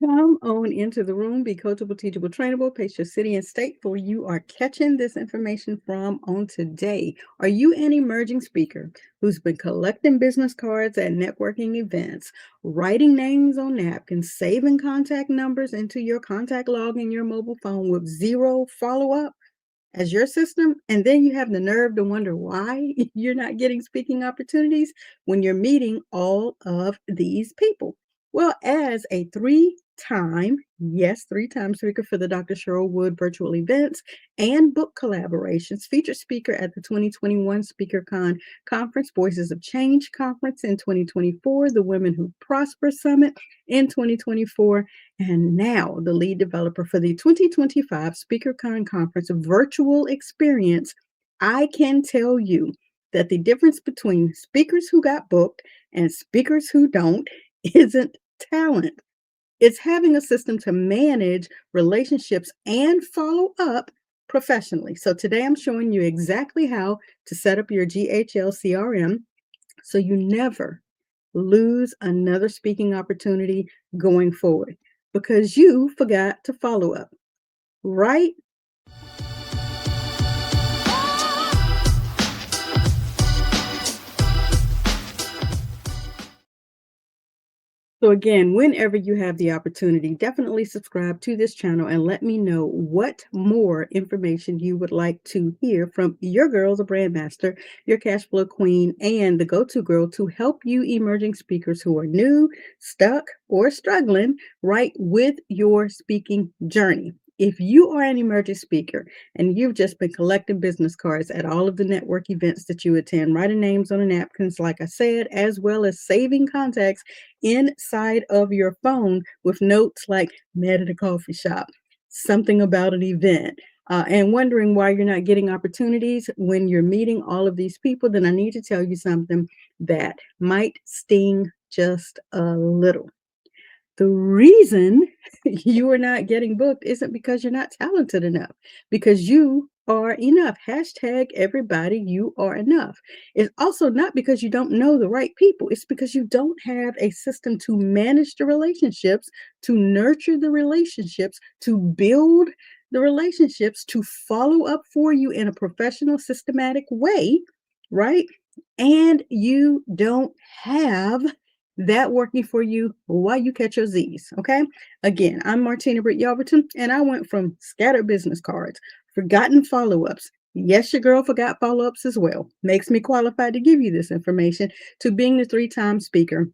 Come on into the room, be coachable, teachable, trainable, pace your city and state for you are catching this information from on today. Are you an emerging speaker who's been collecting business cards at networking events, writing names on napkins, saving contact numbers into your contact log in your mobile phone with zero follow up as your system? And then you have the nerve to wonder why you're not getting speaking opportunities when you're meeting all of these people. Well, as a three-time speaker for the Dr. Cheryl Wood virtual events and book collaborations, featured speaker at the 2021 SpeakerCon Conference, Voices of Change Conference in 2024, the Women Who Prosper Summit in 2024, and now the lead developer for the 2025 SpeakerCon Conference virtual experience. I can tell you that the difference between speakers who got booked and speakers who don't isn't talent. It's having a system to manage relationships and follow up professionally. So today I'm showing you exactly how to set up your GHL CRM so you never lose another speaking opportunity going forward because you forgot to follow up, right? So again, whenever you have the opportunity, definitely subscribe to this channel and let me know what more information you would like to hear from your girl, the BrandMaster, your cash flow queen, and the go-to girl to help you emerging speakers who are new, stuck, or struggling right with your speaking journey. If you are an emerging speaker and you've just been collecting business cards at all of the network events that you attend, writing names on the napkins, like I said, as well as saving contacts inside of your phone with notes like met at a coffee shop, something about an event, and wondering why you're not getting opportunities when you're meeting all of these people, then I need to tell you something that might sting just a little. The reason you are not getting booked isn't because you're not talented enough, because you are enough. Hashtag everybody, you are enough. It's also not because you don't know the right people. It's because you don't have a system to manage the relationships, to nurture the relationships, to build the relationships, to follow up for you in a professional, systematic way, right? And you don't have that working for you while you catch your Z's. Okay. Again, I'm Martina Britt Yelverton, and I went from scattered business cards, forgotten follow ups. Yes, your girl forgot follow ups as well. Makes me qualified to give you this information, to being the three-time speaker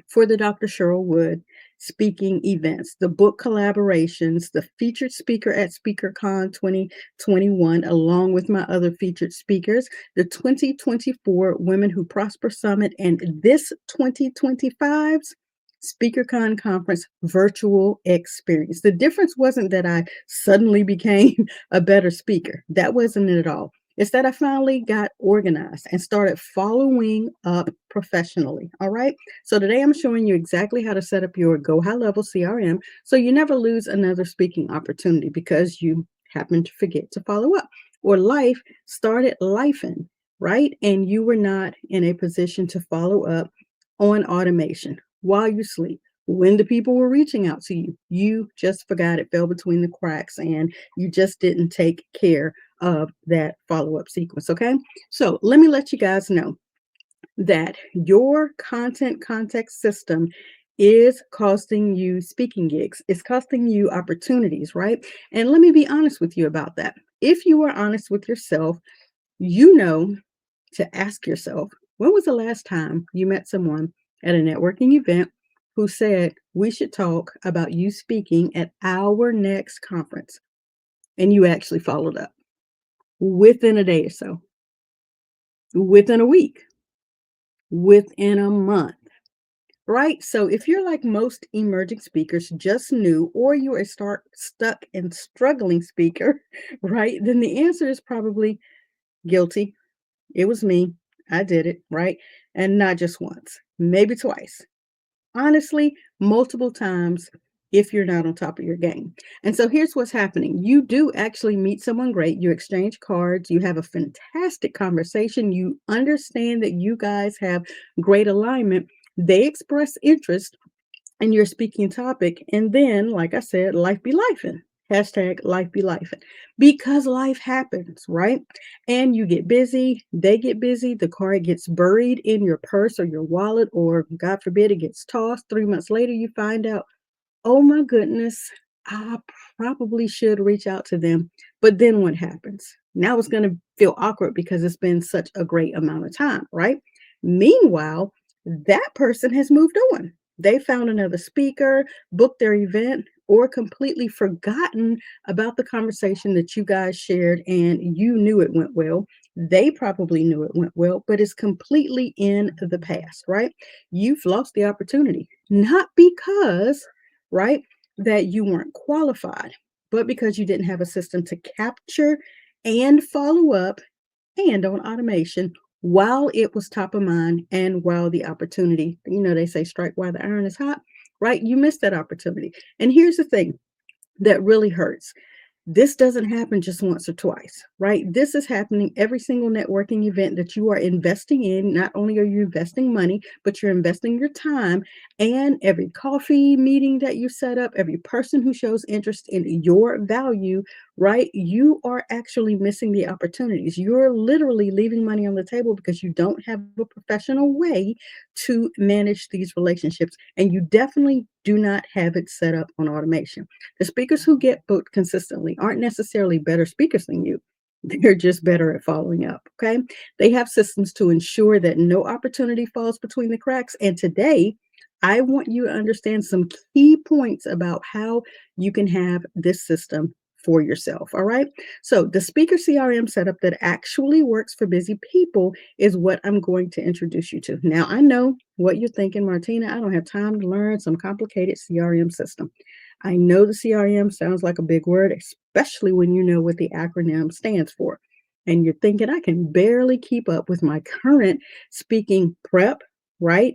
for the Dr. Cheryl Wood speaking events, the book collaborations, the featured speaker at SpeakerCon 2021, along with my other featured speakers, the 2024 Women Who Prosper Summit, and this 2025's SpeakerCon Conference virtual experience. The difference wasn't that I suddenly became a better speaker. That wasn't it at all. It's that I finally got organized and started following up professionally. All right. So today I'm showing you exactly how to set up your Go High Level CRM so you never lose another speaking opportunity because you happen to forget to follow up or life started lifing, right? And you were not in a position to follow up on automation while you sleep. When the people were reaching out to you, you just forgot, it fell between the cracks, and you just didn't take care of that follow up sequence. Okay. So let me let you guys know that your content context system is costing you speaking gigs, it's costing you opportunities, right? And let me be honest with you about that. If you are honest with yourself, you know to ask yourself, when was the last time you met someone at a networking event who said, we should talk about you speaking at our next conference? And you actually followed up within a day or so, within a week, within a month. Right. So if you're like most emerging speakers, just new, or you're a stuck and struggling speaker, right, then the answer is probably guilty. It was me. I did it. Right. And not just once, maybe twice. Honestly, multiple times if you're not on top of your game. And so here's what's happening. You do actually meet someone great. You exchange cards. You have a fantastic conversation. You understand that you guys have great alignment. They express interest and your speaking topic. And then, like I said, life be lifing. Hashtag life be lifing. Because life happens, right? And you get busy, they get busy, the card gets buried in your purse or your wallet, or God forbid, it gets tossed. 3 months later, you find out, oh my goodness, I probably should reach out to them. But then what happens? Now it's going to feel awkward because it's been such a great amount of time, right? Meanwhile, that person has moved on. They found another speaker, booked their event, or completely forgotten about the conversation that you guys shared and you knew it went well. They probably knew it went well, but it's completely in the past, right? You've lost the opportunity, not because, right, that you weren't qualified, but because you didn't have a system to capture and follow up and on automation while it was top of mind and while the opportunity, they say strike while the iron is hot, right? You missed that opportunity. And here's the thing that really hurts. This doesn't happen just once or twice, right? This is happening every single networking event that you are investing in. Not only are you investing money, but you're investing your time, and every coffee meeting that you set up, every person who shows interest in your value, right? You are actually missing the opportunities. You're literally leaving money on the table because you don't have a professional way to manage these relationships. And you definitely do not have it set up on automation. The speakers who get booked consistently aren't necessarily better speakers than you. They're just better at following up. Okay. They have systems to ensure that no opportunity falls between the cracks. And today, I want you to understand some key points about how you can have this system for yourself. All right. So, the speaker CRM setup that actually works for busy people is what I'm going to introduce you to. Now, I know what you're thinking, Martina. I don't have time to learn some complicated CRM system. I know the CRM sounds like a big word, especially when you know what the acronym stands for. And you're thinking, I can barely keep up with my current speaking prep, right?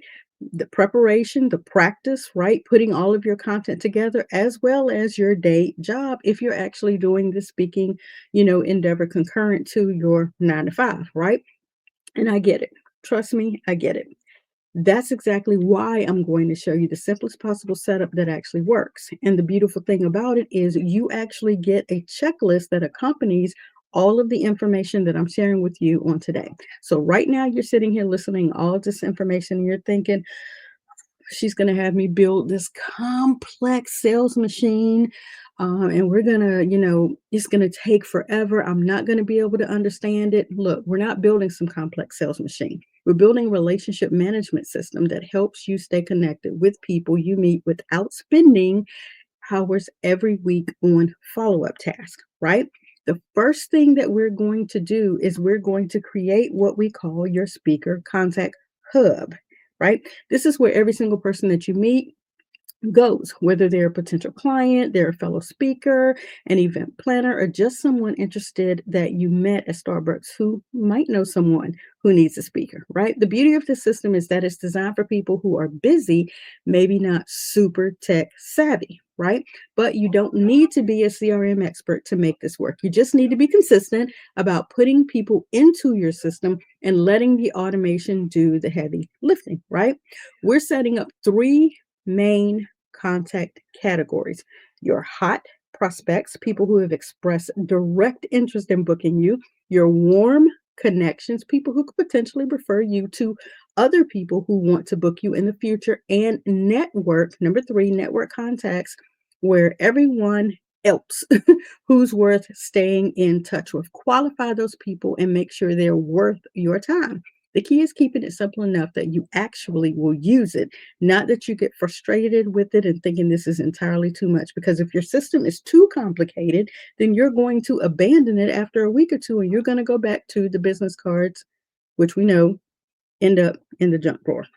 The preparation, the practice, right? Putting all of your content together, as well as your day job, if you're actually doing the speaking, endeavor concurrent to your 9 to 5, right? And I get it. Trust me, I get it. That's exactly why I'm going to show you the simplest possible setup that actually works. And the beautiful thing about it is you actually get a checklist that accompanies all of the information that I'm sharing with you on today. So right now you're sitting here listening to all of this information and you're thinking, she's going to have me build this complex sales machine. And we're going to, it's going to take forever. I'm not going to be able to understand it. Look, we're not building some complex sales machine. We're building a relationship management system that helps you stay connected with people you meet without spending hours every week on follow up tasks, right? The first thing that we're going to do is we're going to create what we call your speaker contact hub, right? This is where every single person that you meet goes, whether they're a potential client, they're a fellow speaker, an event planner, or just someone interested that you met at Starbucks who might know someone who needs a speaker, right? The beauty of the system is that it's designed for people who are busy, maybe not super tech savvy, right? But you don't need to be a CRM expert to make this work. You just need to be consistent about putting people into your system and letting the automation do the heavy lifting, right? We're setting up three main contact categories: your hot prospects, people who have expressed direct interest in booking you; your warm connections, people who could potentially refer you to other people who want to book you in the future; and network, number three, network contacts, where everyone else who's worth staying in touch with. Qualify those people and make sure they're worth your time. The key is keeping it simple enough that you actually will use it, not that you get frustrated with it and thinking this is entirely too much. Because if your system is too complicated, then you're going to abandon it after a week or two and you're going to go back to the business cards, which we know end up in the junk drawer.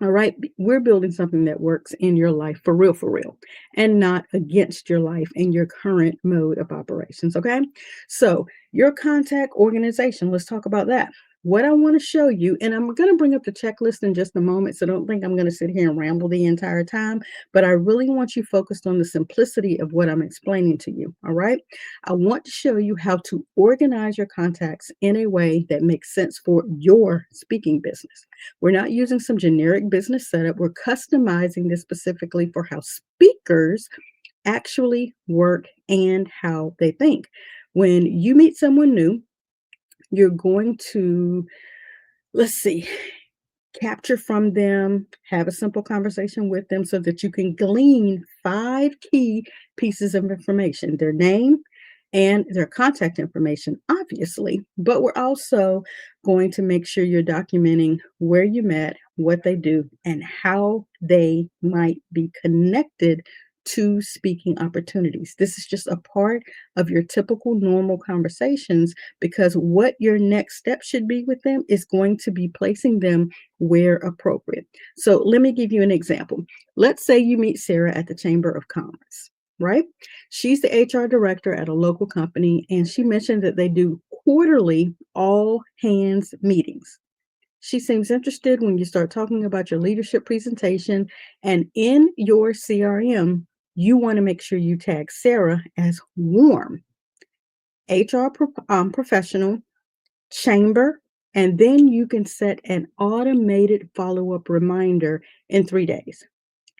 All right. We're building something that works in your life for real, and not against your life and your current mode of operations. Okay. So, your contact organization, let's talk about that. What I want to show you, and I'm going to bring up the checklist in just a moment, so don't think I'm going to sit here and ramble the entire time, but I really want you focused on the simplicity of what I'm explaining to you. All right. I want to show you how to organize your contacts in a way that makes sense for your speaking business. We're not using some generic business setup, we're customizing this specifically for how speakers actually work and how they think. When you meet someone new, you're going to, let's see, capture from them, have a simple conversation with them so that you can glean 5 key pieces of information: their name and their contact information, obviously. But we're also going to make sure you're documenting where you met, what they do, and how they might be connected to speaking opportunities. This is just a part of your typical normal conversations, because what your next step should be with them is going to be placing them where appropriate. So let me give you an example. Let's say you meet Sarah at the Chamber of Commerce, right? She's the HR director at a local company, and she mentioned that they do quarterly all hands meetings. She seems interested when you start talking about your leadership presentation, and in your CRM, you want to make sure you tag Sarah as warm, HR professional, chamber, and then you can set an automated follow-up reminder in 3 days.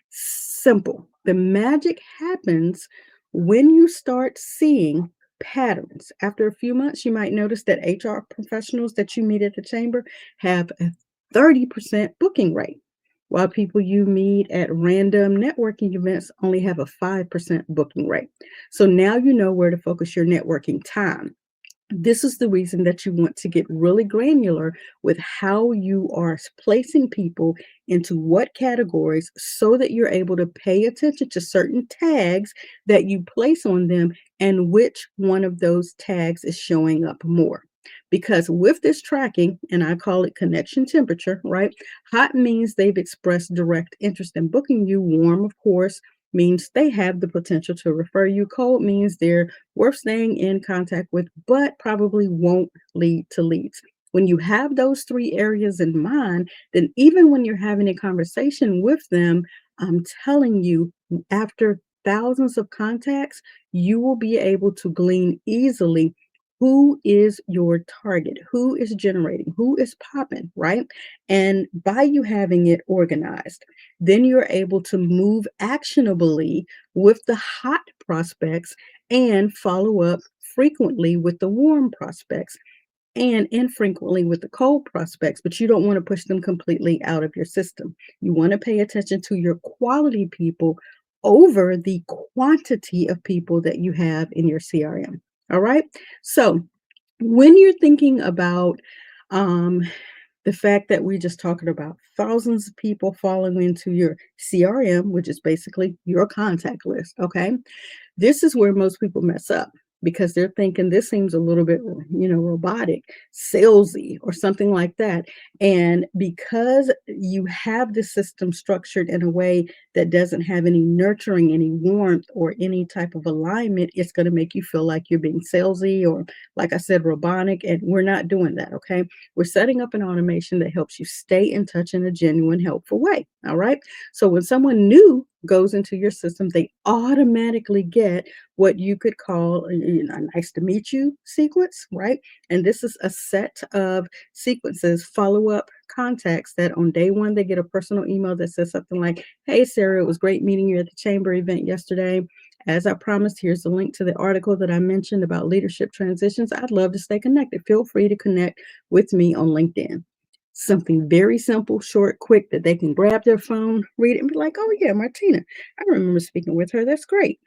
Simple. The magic happens when you start seeing patterns. After a few months, you might notice that HR professionals that you meet at the chamber have a 30% booking rate, while people you meet at random networking events only have a 5% booking rate. So now you know where to focus your networking time. This is the reason that you want to get really granular with how you are placing people into what categories, so that you're able to pay attention to certain tags that you place on them and which one of those tags is showing up more. Because with this tracking, and I call it connection temperature, right? Hot means they've expressed direct interest in booking you. Warm, of course, means they have the potential to refer you. Cold means they're worth staying in contact with, but probably won't lead to leads. When you have those 3 areas in mind, then even when you're having a conversation with them, I'm telling you, after thousands of contacts, you will be able to glean easily who is your target, who is generating, who is popping, right? And by you having it organized, then you're able to move actionably with the hot prospects and follow up frequently with the warm prospects and infrequently with the cold prospects, but you don't want to push them completely out of your system. You want to pay attention to your quality people over the quantity of people that you have in your CRM. All right. So when you're thinking about um, the fact that we're just talking about thousands of people falling into your CRM, which is basically your contact list, okay? This is where most people mess up, because they're thinking this seems a little bit, robotic, salesy, or something like that. And because you have the system structured in a way that doesn't have any nurturing, any warmth, or any type of alignment, it's going to make you feel like you're being salesy or, like I said, robotic. And we're not doing that, okay? We're setting up an automation that helps you stay in touch in a genuine, helpful way. All right. So when someone new goes into your system, they automatically get what you could call a nice to meet you sequence, right? And this is a set of sequences, follow up contacts that on day one, they get a personal email that says something like, "Hey, Sarah, it was great meeting you at the chamber event yesterday. As I promised, here's the link to the article that I mentioned about leadership transitions. I'd love to stay connected. Feel free to connect with me on LinkedIn." Something very simple, short, quick, that they can grab their phone, read it, and be like, "Oh, yeah, Martina. I remember speaking with her. That's great."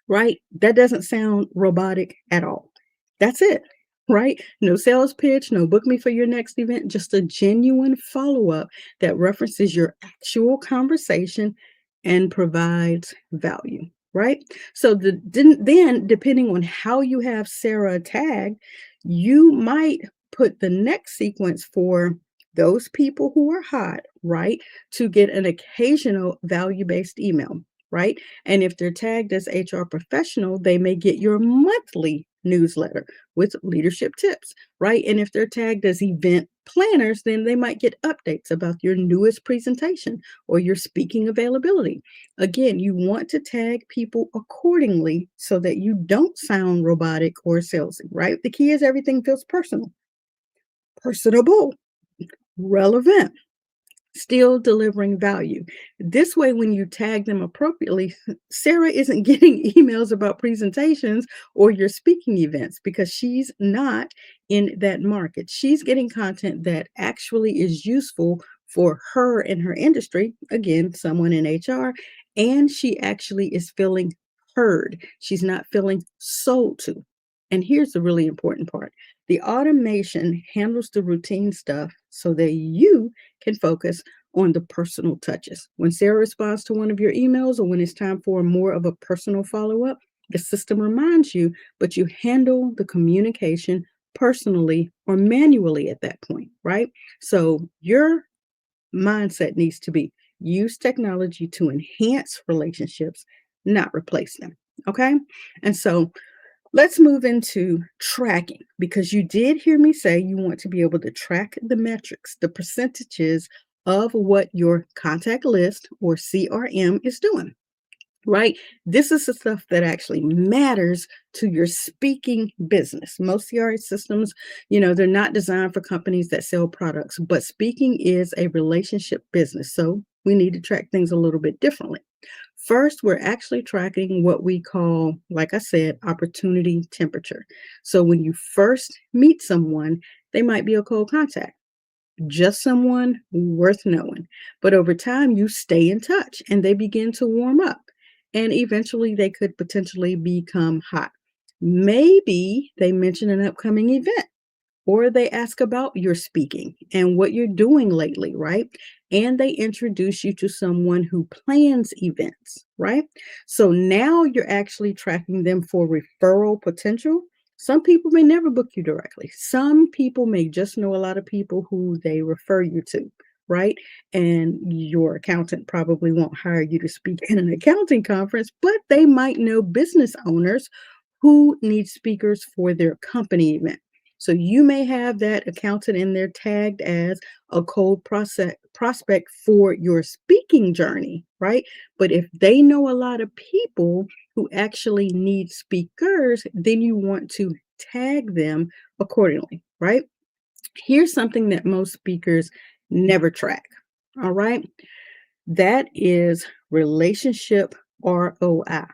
Right? That doesn't sound robotic at all. That's it, right? No sales pitch, no book me for your next event, just a genuine follow up that references your actual conversation and provides value, right? So then, depending on how you have Sarah tagged, you might put the next sequence for those people who are hot, right? To get an occasional value based email, right? And if they're tagged as HR professional, they may get your monthly newsletter with leadership tips, right? And if they're tagged as event planners, then they might get updates about your newest presentation or your speaking availability. Again, you want to tag people accordingly so that you don't sound robotic or salesy, right? The key is everything feels personal, personable, relevant, still delivering value. This way, when you tag them appropriately, Sarah isn't getting emails about presentations or your speaking events because she's not in that market. She's getting content that actually is useful for her in her industry. Again, someone in HR, and she actually is feeling heard. She's not feeling sold to. And here's the really important part: the automation handles the routine stuff so that you can focus on the personal touches. When Sarah responds to one of your emails or when it's time for more of a personal follow up, the system reminds you, but you handle the communication personally or manually at that point, right? So your mindset needs to be: use technology to enhance relationships, not replace them. Okay. And so let's move into tracking, because you did hear me say you want to be able to track the metrics, the percentages of what your contact list or CRM is doing, right? This is the stuff that actually matters to your speaking business. Most CRM systems, they're not designed for companies that sell products, but speaking is a relationship business. So we need to track things a little bit differently. First, we're actually tracking what we call, like I said, opportunity temperature. So when you first meet someone, they might be a cold contact, just someone worth knowing. But over time, you stay in touch and they begin to warm up. And eventually, they could potentially become hot. Maybe they mention an upcoming event, or they ask about your speaking and what you're doing lately, right? And they introduce you to someone who plans events, right? So now you're actually tracking them for referral potential. Some people may never book you directly. Some people may just know a lot of people who they refer you to, right? And your accountant probably won't hire you to speak in an accounting conference, but they might know business owners who need speakers for their company event. So you may have that accountant in there tagged as a cold prospect for your speaking journey, right? But if they know a lot of people who actually need speakers, then you want to tag them accordingly, right? Here's something that most speakers never track. All right. That is relationship ROI.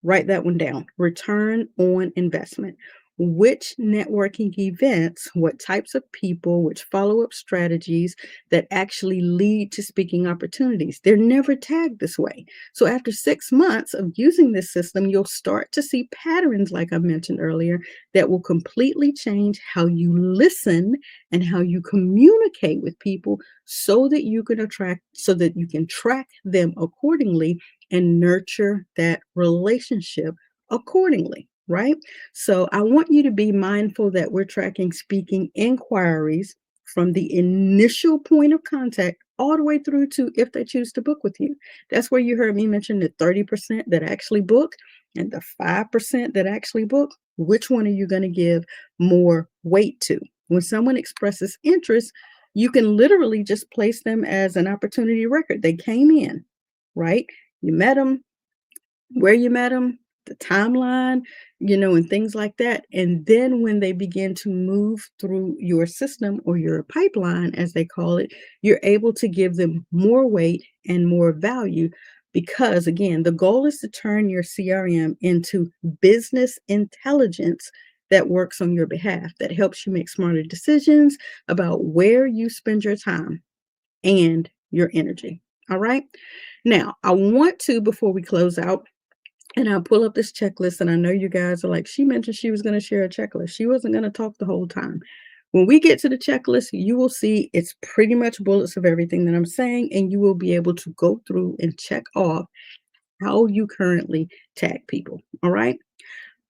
Write that one down. Return on investment. Which networking events, what types of people, which follow up strategies that actually lead to speaking opportunities? They're never tagged this way. So, after 6 months of using this system, you'll start to see patterns, like I mentioned earlier, that will completely change how you listen and how you communicate with people so that you can so that you can track them accordingly and nurture that relationship accordingly, right? So I want you to be mindful that we're tracking speaking inquiries from the initial point of contact all the way through to if they choose to book with you. That's where you heard me mention the 30% that actually book and the 5% that actually book. Which one are you going to give more weight to? When someone expresses interest, you can literally just place them as an opportunity record. They came in, right? You met them, where you met them, the timeline, and things like that. And then when they begin to move through your system or your pipeline, as they call it, you're able to give them more weight and more value because, again, the goal is to turn your CRM into business intelligence that works on your behalf, that helps you make smarter decisions about where you spend your time and your energy. All right. Now, I want to, before we close out, and I'll pull up this checklist, and I know you guys are like, she mentioned she was going to share a checklist. She wasn't going to talk the whole time. When we get to the checklist, you will see it's pretty much bullets of everything that I'm saying, and you will be able to go through and check off how you currently tag people. All right.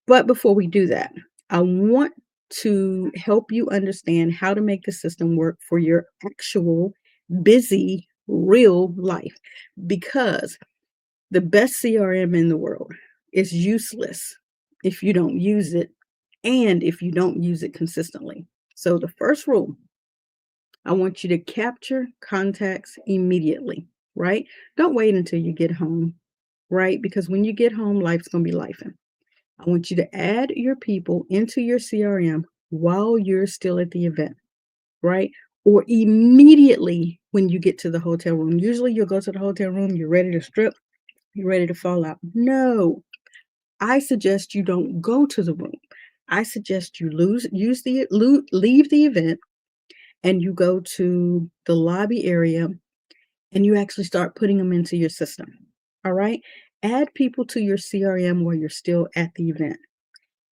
But before we do that, I want to help you understand how to make the system work for your actual busy real life, because the best CRM in the world is useless if you don't use it and if you don't use it consistently. So the first rule, I want you to capture contacts immediately, right? Don't wait until you get home, right? Because when you get home, life's going to be lifing. I want you to add your people into your CRM while you're still at the event, right? Or immediately when you get to the hotel room. Usually you'll go to the hotel room, you're ready to strip, you're ready to fall out. No, I suggest you don't go to the room. I suggest you leave the event and you go to the lobby area and you actually start putting them into your system. All right. Add people to your CRM while you're still at the event.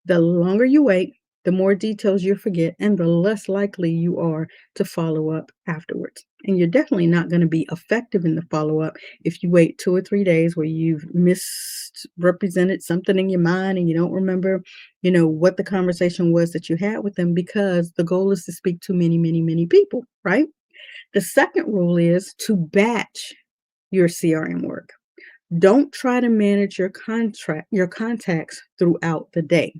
The longer you wait, the more details you forget, and the less likely you are to follow up afterwards. And you're definitely not going to be effective in the follow up if you wait 2 or 3 days where you've misrepresented something in your mind and you don't remember, what the conversation was that you had with them because the goal is to speak to many, many, many people, right? The second rule is to batch your CRM work. Don't try to manage your contacts throughout the day.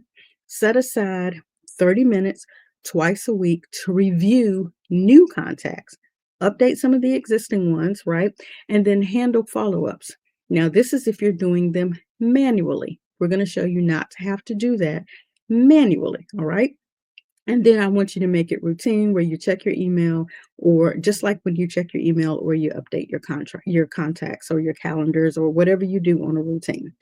Set aside 30 minutes twice a week to review new contacts. Update some of the existing ones, right? And then handle follow-ups. Now, this is if you're doing them manually. We're going to show you not to have to do that manually, all right? And then I want you to make it routine where you check your email, or just like when you check your email or you update your contacts or your calendars or whatever you do on a routine.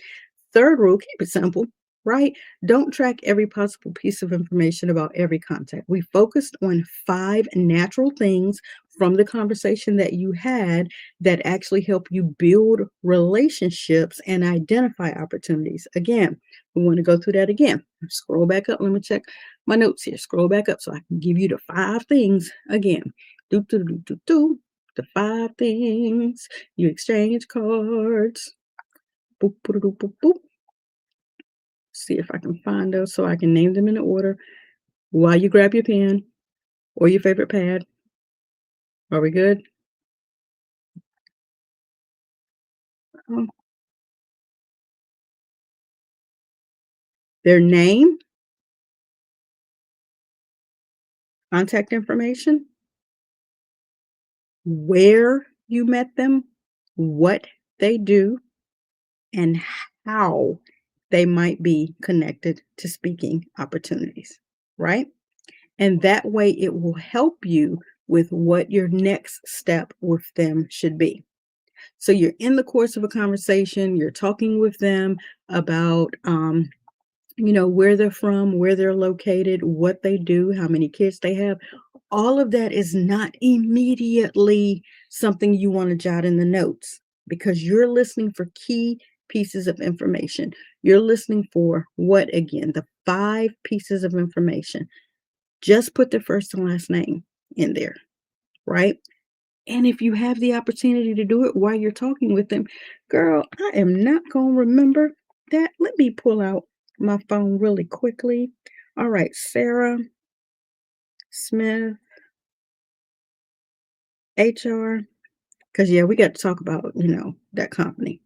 Third rule, keep it simple, right? Don't track every possible piece of information about every contact. We focused on 5 natural things from the conversation that you had that actually help you build relationships and identify opportunities. Again, we want to go through that again. Scroll back up. Let me check my notes here. Scroll back up so I can give you the 5 things again. Do, do, do, do, do. The 5 things. You exchange cards. Boop, boop, boop, boop, boop. See if I can find those so I can name them in the order while you grab your pen or your favorite pad. Are we good? Oh, their name, contact information, where you met them, what they do, and how they might be connected to speaking opportunities, right? And that way it will help you with what your next step with them should be. So you're in the course of a conversation, you're talking with them about, where they're from, where they're located, what they do, how many kids they have. All of that is not immediately something you want to jot in the notes because you're listening for key pieces of information. You're listening for what again? The 5 pieces of information. Just put their first and last name in there, right? And if you have the opportunity to do it while you're talking with them, girl, I am not going to remember that. Let me pull out my phone really quickly. All right, Sarah Smith, HR. Because, yeah, we got to talk about, that company.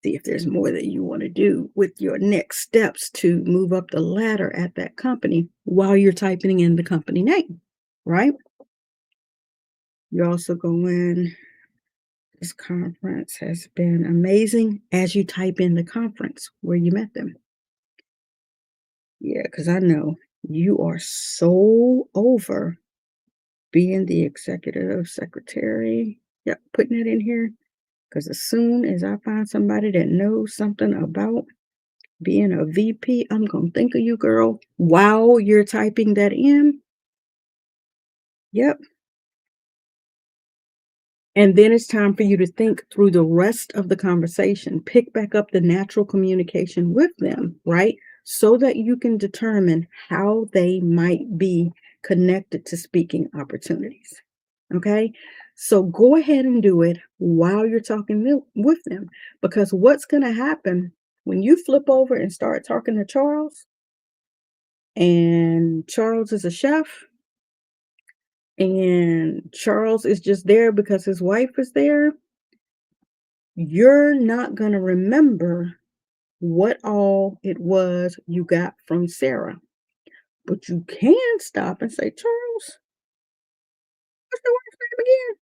See if there's more that you want to do with your next steps to move up the ladder at that company while you're typing in the company name, right? You also go in. This conference has been amazing as you type in the conference where you met them. Yeah, because I know you are so over being the executive secretary. Yep, putting it in here. Because as soon as I find somebody that knows something about being a VP, I'm going to think of you, girl, while you're typing that in. Yep. And then it's time for you to think through the rest of the conversation. Pick back up the natural communication with them, right? So that you can determine how they might be connected to speaking opportunities. Okay. So go ahead and do it while you're talking with them. Because what's going to happen when you flip over and start talking to Charles, and Charles is a chef, and Charles is just there because his wife is there, you're not going to remember what all it was you got from Sarah. But you can stop and say, Charles, what's the wife's name again?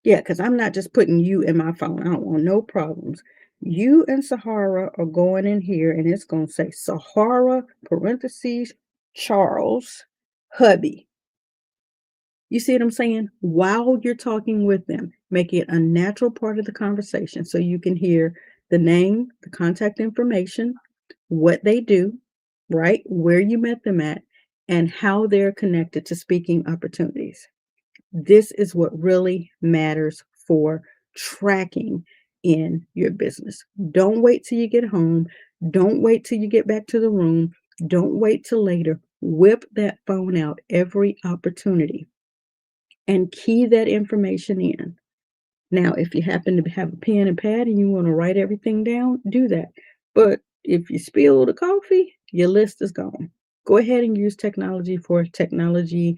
Yeah, because I'm not just putting you in my phone. I don't want no problems. You and Sahara are going in here and it's going to say Sahara, parentheses, Charles, hubby. You see what I'm saying? While you're talking with them, make it a natural part of the conversation so you can hear the name, the contact information, what they do, right? Where you met them at, and how they're connected to speaking opportunities. This is what really matters for tracking in your business. Don't wait till you get home. Don't wait till you get back to the room. Don't wait till later. Whip that phone out every opportunity and key that information in. Now, if you happen to have a pen and pad and you want to write everything down, do that. But if you spill the coffee, your list is gone. Go ahead and use technology for technology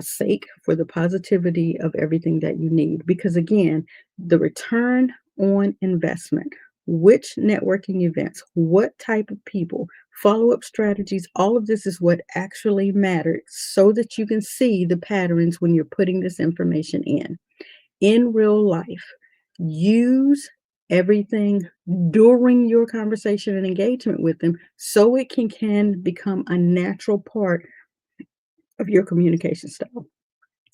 sake, for the positivity of everything that you need. Because again, the return on investment, which networking events, what type of people, follow up strategies, all of this is what actually matters so that you can see the patterns when you're putting this information in real life. Use everything during your conversation and engagement with them so it can become a natural part of your communication style.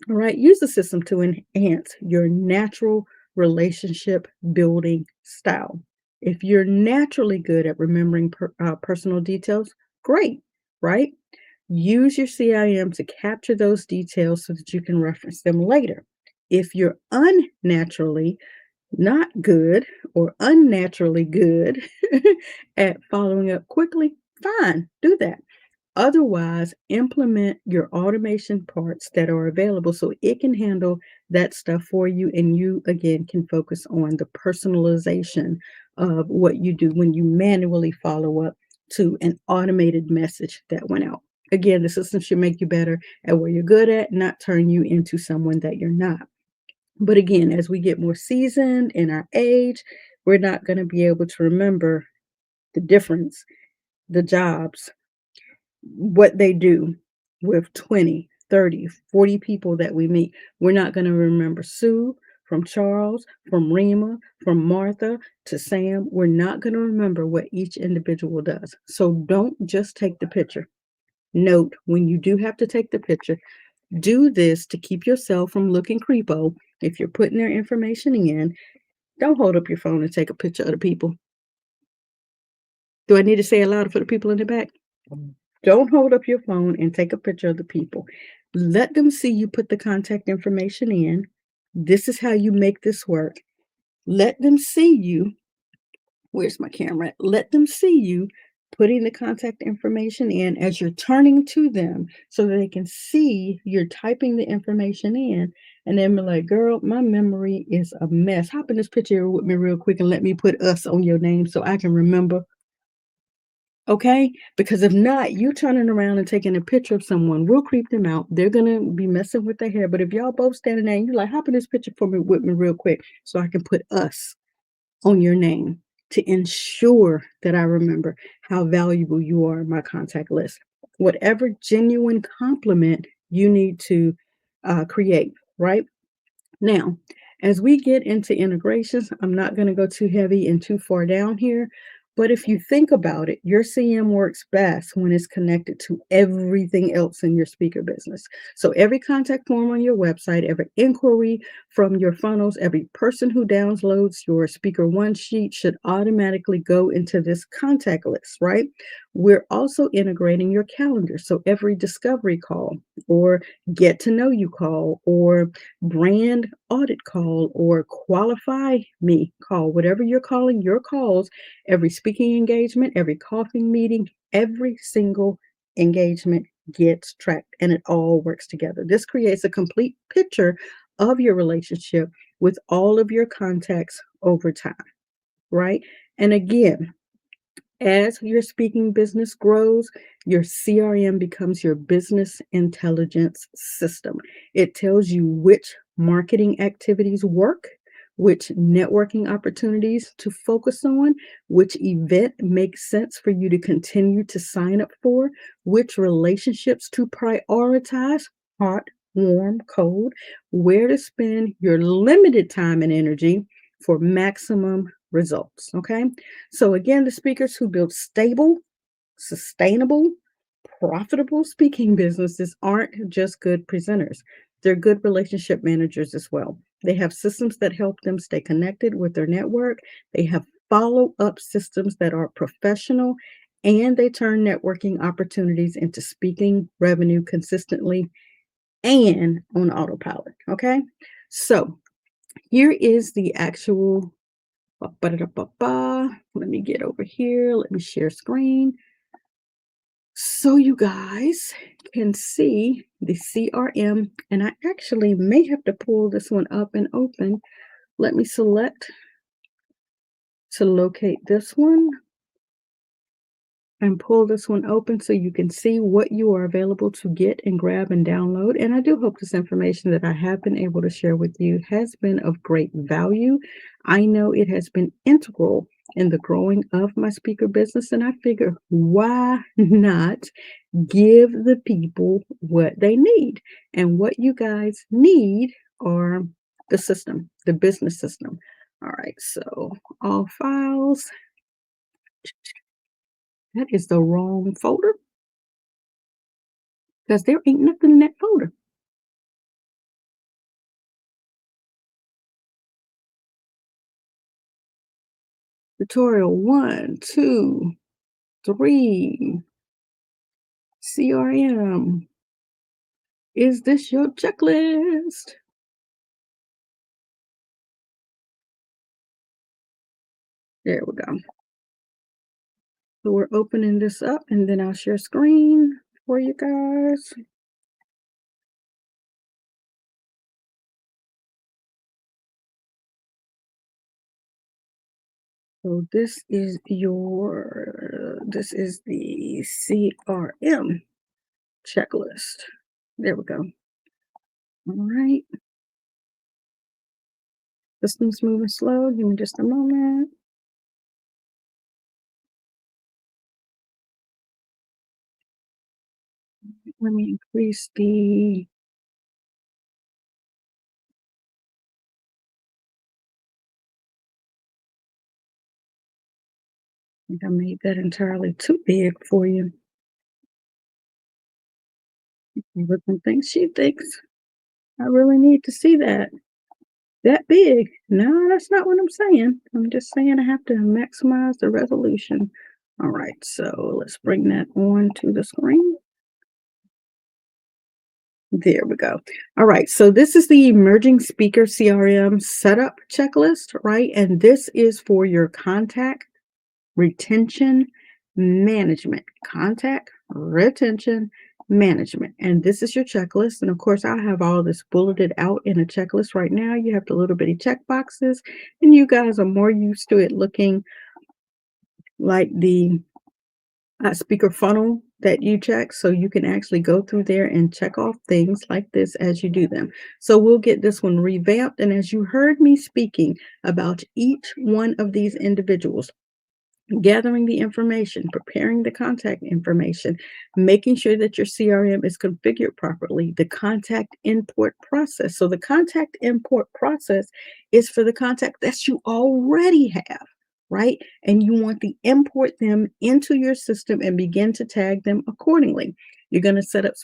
All right, use the system to enhance your natural relationship building style. If you're naturally good at remembering personal details, great, right? Use your CIM to capture those details so that you can reference them later. If you're unnaturally not good or unnaturally good at following up quickly, fine, do that. Otherwise, implement your automation parts that are available so it can handle that stuff for you. And you, again, can focus on the personalization of what you do when you manually follow up to an automated message that went out. Again, the system should make you better at what you're good at, not turn you into someone that you're not. But again, as we get more seasoned in our age, we're not going to be able to remember the difference, the jobs, what they do with 20, 30, 40 people that we meet. We're not going to remember Sue from Charles, from Rima, from Martha to Sam. We're not going to remember what each individual does. So don't just take the picture. Note when you do have to take the picture, do this to keep yourself from looking creepo. If you're putting their information in, don't hold up your phone and take a picture of the people. Do I need to say it louder for the people in the back? Don't hold up your phone and take a picture of the people. Let them see you put the contact information in. This is how you make this work. Let them see you. Where's my camera? Let them see you putting the contact information in as you're turning to them so that they can see you're typing the information in. And then be like, girl, my memory is a mess. Hop in this picture with me real quick and let me put us on your name so I can remember. Okay? Because if not, you turning around and taking a picture of someone will creep them out. They're gonna be messing with their hair. But if y'all both standing there and you're like, hop in this picture for me with me real quick so I can put us on your name to ensure that I remember how valuable you are in my contact list. Whatever genuine compliment you need to create, right? Now, as we get into integrations, I'm not going to go too heavy and too far down here. But if you think about it, your CM works best when it's connected to everything else in your speaker business. So every contact form on your website, every inquiry from your funnels, every person who downloads your speaker one sheet should automatically go into this contact list, right? We're also integrating your calendar. So every discovery call or get to know you call or brand audit call or qualify me call, whatever you're calling your calls, every speaking engagement, every coffee meeting, every single engagement gets tracked and it all works together. This creates a complete picture of your relationship with all of your contacts over time, right? And again, as your speaking business grows, your CRM becomes your business intelligence system. It tells you which marketing activities work, which networking opportunities to focus on, which event makes sense for you to continue to sign up for, which relationships to prioritize, hot, warm, cold, where to spend your limited time and energy for maximum results. Okay. So, again, the speakers who build stable, sustainable, profitable speaking businesses aren't just good presenters, they're good relationship managers as well. They have systems that help them stay connected with their network, they have follow up systems that are professional, and they turn networking opportunities into speaking revenue consistently and on autopilot. Okay. So, here is the actual. Let me get over here. Let me share screen so you guys can see the CRM. And I actually may have to pull this one up and open. Let me select to locate this one and pull this one open so you can see what you are available to get and grab and download. And I do hope this information that I have been able to share with you has been of great value. I know it has been integral in the growing of my speaker business, and I figure why not give the people what they need? And what you guys need are the system, the business system. All right, so all files. That is the wrong folder because there ain't nothing in that folder. Tutorial 1, 2, 3, CRM. Is this your checklist? There we go. So we're opening this up and then I'll share screen for you guys. So this is the CRM checklist. There we go. All right. System's moving slow. Give me just a moment. Let me increase the. I think I made that entirely too big for you. Everyone thinks she thinks I really need to see that. That big. No, that's not what I'm saying. I'm just saying I have to maximize the resolution. All right, so let's bring that on to the screen. There we go. All right, so this is the emerging speaker CRM setup checklist, right? And this is for your contact retention management. Contact retention management. And this is your checklist. And of course, I have all this bulleted out in a checklist right now. You have the little bitty check boxes, and you guys are more used to it looking like the speaker funnel that you check, so you can actually go through there and check off things like this as you do them. So we'll get this one revamped, and as you heard me speaking about each one of these individuals, gathering the information, preparing the contact information, making sure that your CRM is configured properly, the contact import process. So the contact import process is for the contact that you already have, right? And you want to import them into your system and begin to tag them accordingly. You're going to set up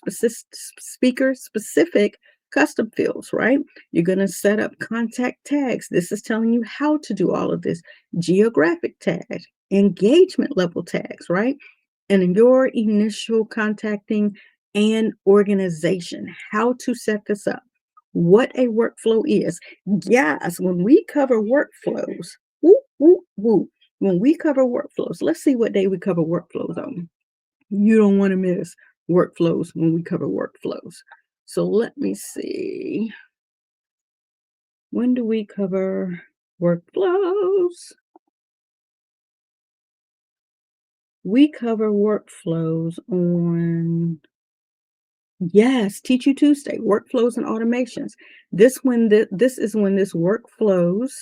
speaker specific custom fields, right? You're going to set up contact tags. This is telling you how to do all of this. Geographic tags, engagement level tags, right? And in your initial contacting and organization, how to set this up, what a workflow is. Yes, when we cover workflows, woo, woo, woo. When we cover workflows, let's see what day we cover workflows on. You don't want to miss workflows when we cover workflows. So let me see. When do we cover workflows? We cover workflows on Yes, Teach You Tuesday, workflows and automations. This is when this workflows,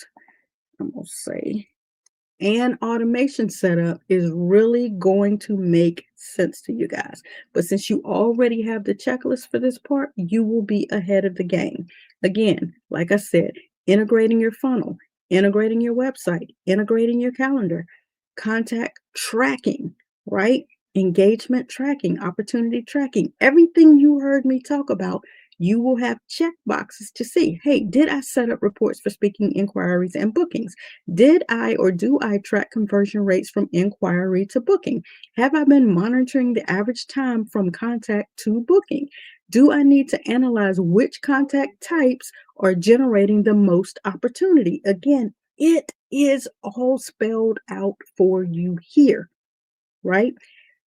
I'm gonna say, and automation setup is really going to make sense to you guys. But since you already have the checklist for this part, you will be ahead of the game. Again, like I said, integrating your funnel, integrating your website, integrating your calendar, contact tracking, right? Engagement tracking, opportunity tracking, everything you heard me talk about, you will have check boxes to see. Hey, did I set up reports for speaking inquiries and bookings? Did I or do I track conversion rates from inquiry to booking? Have I been monitoring the average time from contact to booking? Do I need to analyze which contact types are generating the most opportunity? Again, it is all spelled out for you here, right?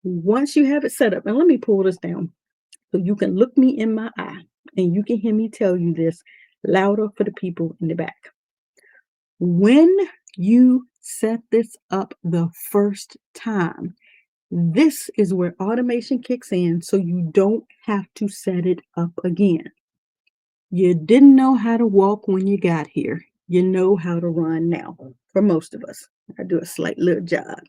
Once you have it set up, and let me pull this down so you can look me in my eye and you can hear me tell you this louder for the people in the back. When you set this up the first time, this is where automation kicks in so you don't have to set it up again. You didn't know how to walk when you got here. You know how to run now. For most of us, I do a slight little jog,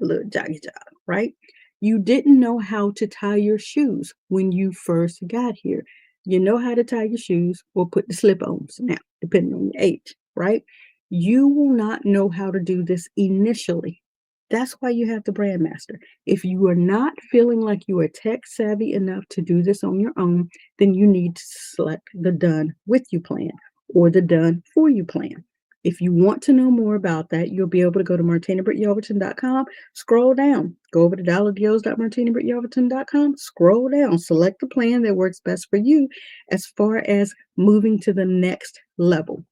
a little joggy jog, right? You didn't know how to tie your shoes when you first got here. You know how to tie your shoes or put the slip-ons now, depending on your age, right? You will not know how to do this initially. That's why you have the BrandMaster. If you are not feeling like you are tech savvy enough to do this on your own, then you need to select the Done With You plan or the Done For You plan. If you want to know more about that, you'll be able to go to martinabrityelverton.com, scroll down, go over to dollardeals.martinabrityelverton.com, scroll down, select the plan that works best for you as far as moving to the next level.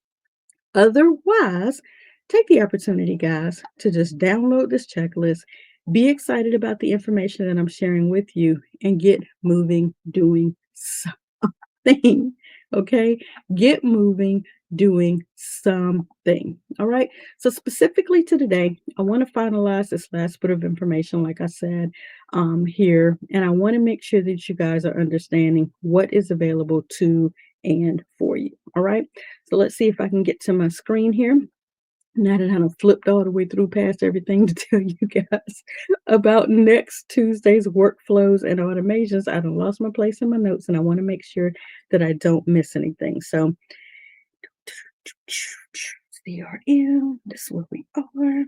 Otherwise, take the opportunity, guys, to just download this checklist, be excited about the information that I'm sharing with you, and get moving doing something. Okay? Get moving doing something. All right? So, specifically to today, I want to finalize this last bit of information, like I said here, and I want to make sure that you guys are understanding what is available to and for you. All right? So let's see if I can get to my screen here. Now that I have flipped all the way through past everything to tell you guys about next Tuesday's workflows and automations, I done lost my place in my notes and I want to make sure that I don't miss anything. So CRM, this is where we are.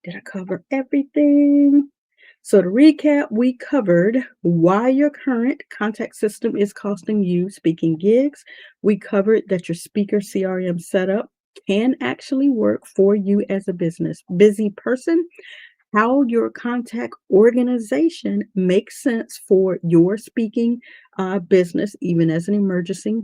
Did I cover everything? So to recap, we covered why your current contact system is costing you speaking gigs. We covered that your speaker CRM setup can actually work for you as a busy person, how your contact organization makes sense for your speaking business, even as an emerging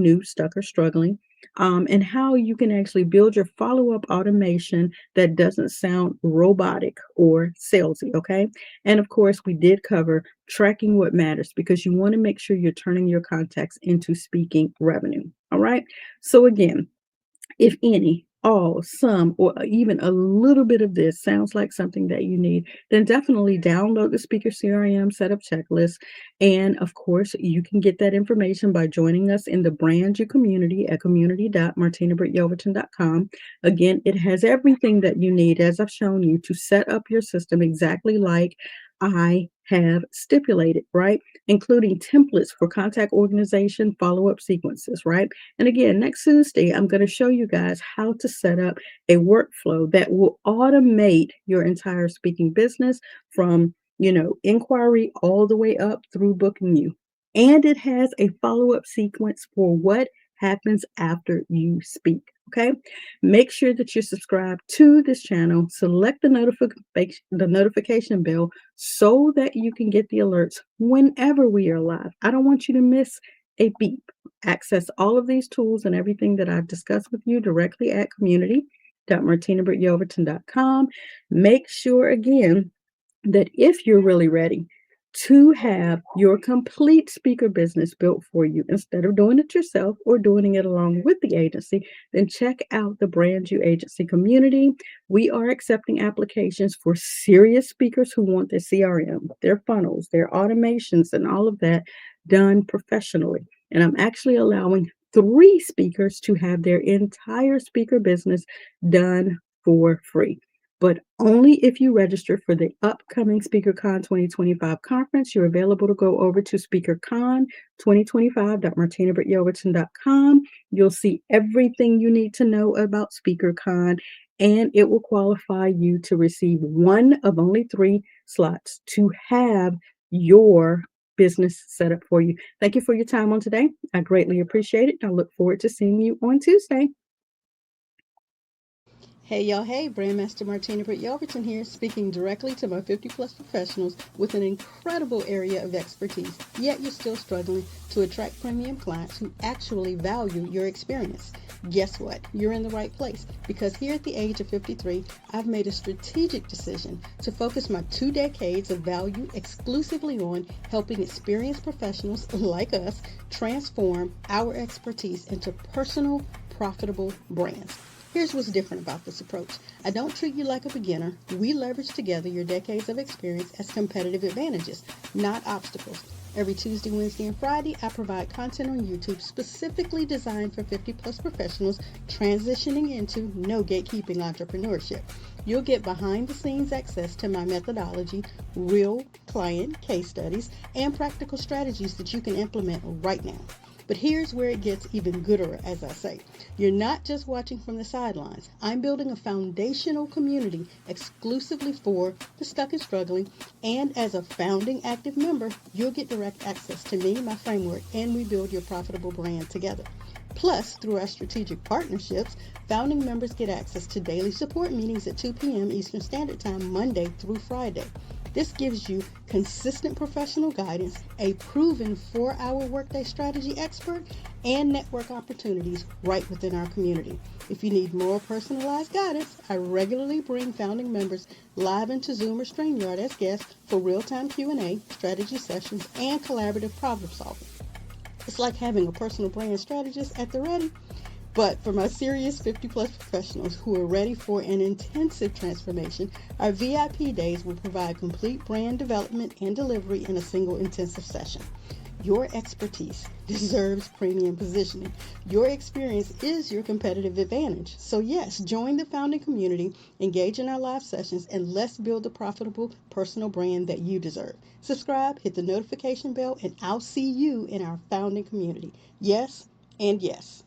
new, stuck or struggling, and how you can actually build your follow-up automation that doesn't sound robotic or salesy, okay? And of course, we did cover tracking what matters because you want to make sure you're turning your contacts into speaking revenue, all right? So again, if any, all, some, or even a little bit of this sounds like something that you need, then definitely download the Speaker CRM setup checklist. And of course, you can get that information by joining us in the Brand You community at community.martinabrityelverton.com. Again, it has everything that you need, as I've shown you, to set up your system exactly like I have stipulated, right? Including templates for contact organization, follow-up sequences, right? And again, next Tuesday, I'm going to show you guys how to set up a workflow that will automate your entire speaking business from, inquiry all the way up through booking you. And it has a follow-up sequence for what happens after you speak. Okay. Make sure that you subscribe to this channel, select the notification bell so that you can get the alerts whenever we are live. I don't want you to miss a beep. Access all of these tools and everything that I've discussed with you directly at community.martinabrityelverton.com. Make sure again that if you're really ready to have your complete speaker business built for you instead of doing it yourself or doing it along with the agency, then check out the Brand You Agency community. We are accepting applications for serious speakers who want their CRM, their funnels, their automations, and all of that done professionally. And I'm actually allowing 3 speakers to have their entire speaker business done for free. But only if you register for the upcoming SpeakerCon 2025 conference. You're available to go over to speakercon2025.martinabrityelverton.com. You'll see everything you need to know about SpeakerCon, and it will qualify you to receive one of only 3 slots to have your business set up for you. Thank you for your time on today. I greatly appreciate it. I look forward to seeing you on Tuesday. Hey y'all, hey, BrandMaster Martina Britt Yelverton here, speaking directly to my 50 plus professionals with an incredible area of expertise, yet you're still struggling to attract premium clients who actually value your experience. Guess what? You're in the right place, because here at the age of 53, I've made a strategic decision to focus my 2 decades of value exclusively on helping experienced professionals like us transform our expertise into personal, profitable brands. Here's what's different about this approach. I don't treat you like a beginner. We leverage together your decades of experience as competitive advantages, not obstacles. Every Tuesday, Wednesday, and Friday, I provide content on YouTube specifically designed for 50 plus professionals transitioning into no gatekeeping entrepreneurship. You'll get behind the scenes access to my methodology, real client case studies, and practical strategies that you can implement right now. But here's where it gets even gooder, as I say. You're not just watching from the sidelines. I'm building a foundational community exclusively for the stuck and struggling. And as a founding active member, you'll get direct access to me, my framework, and we build your profitable brand together. Plus, through our strategic partnerships, founding members get access to daily support meetings at 2 p.m. Eastern Standard Time, Monday through Friday. This gives you consistent professional guidance, a proven 4-hour workday strategy expert, and network opportunities right within our community. If you need more personalized guidance, I regularly bring founding members live into Zoom or StreamYard as guests for real-time Q&A, strategy sessions, and collaborative problem solving. It's like having a personal brand strategist at the ready. But for my serious 50 plus professionals who are ready for an intensive transformation, our VIP days will provide complete brand development and delivery in a single intensive session. Your expertise deserves premium positioning. Your experience is your competitive advantage. So yes, join the founding community, engage in our live sessions, and let's build the profitable personal brand that you deserve. Subscribe, hit the notification bell, and I'll see you in our founding community. Yes, and yes.